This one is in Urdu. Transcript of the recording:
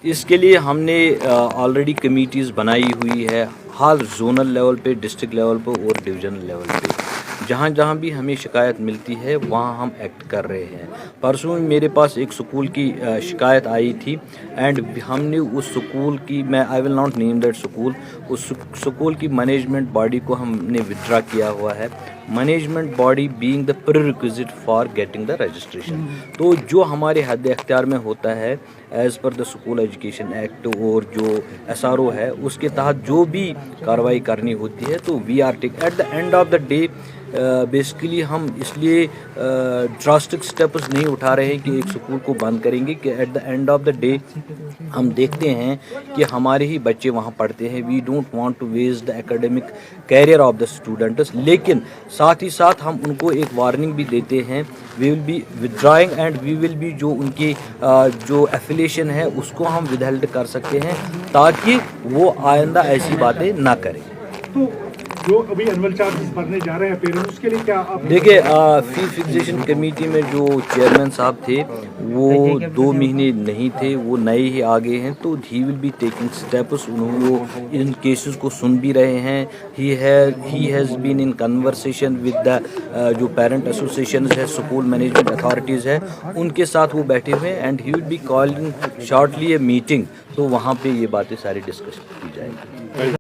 اس کے لیے ہم نے آلریڈی کمیٹیز بنائی ہوئی ہے، ہر زونل لیول پہ، ڈسٹرکٹ لیول پہ اور ڈویژنل لیول پہ. جہاں جہاں بھی ہمیں شکایت ملتی ہے وہاں ہم ایکٹ کر رہے ہیں. پرسوں میرے پاس ایک سکول کی شکایت آئی تھی اینڈ ہم نے اس سکول کی، میں I will not name that school, اس سکول کی مینجمنٹ باڈی کو ہم نے ودرا کیا ہوا ہے. Management body being the prerequisite for getting the registration. تو جو ہمارے حد اختیار میں ہوتا ہے as per the school education act اور جو ایس آر او ہے اس کے تحت جو بھی کارروائی کرنی ہوتی ہے تو we are take at the end of the day. Basically ہم اس لیے ڈراسٹک اسٹیپس نہیں اٹھا رہے ہیں کہ ایک سکول کو بند کریں گے، کہ at the end of the day ہم دیکھتے ہیں کہ ہمارے ہی بچے وہاں پڑھتے ہیں. We don't want to waste the academic career of the students, لیکن ساتھ ہی ساتھ ہم ان کو ایک وارننگ بھی دیتے ہیں. We will be withdrawing and we will be جو ان کی جو ایفیلیشن ہے اس کو ہم ود ہیلڈ کر سکتے ہیں تاکہ وہ آئندہ ایسی باتیں نہ کریں. تو جو ابھی انول چارجز بھرنے جا رہے ہیں پیرنٹس اس کے لیے کیا آپ دیکھیے فی فکسیشن کمیٹی میں جو چیئرمین صاحب تھے وہ 2 مہینے نہیں تھے، وہ نئے ہی آگے ہیں، تو he will be taking steps. وہ ان کیسز کو سن بھی رہے ہیں. He has been in conversation with the جو پیرنٹ ایسوسیشنز ہے، اسکول مینجمنٹ اتھارٹیز ہے، ان کے ساتھ وہ بیٹھے ہوئے ہیں and he will be calling shortly a meeting. تو وہاں پہ یہ باتیں ساری ڈسکس کی جائیں گی.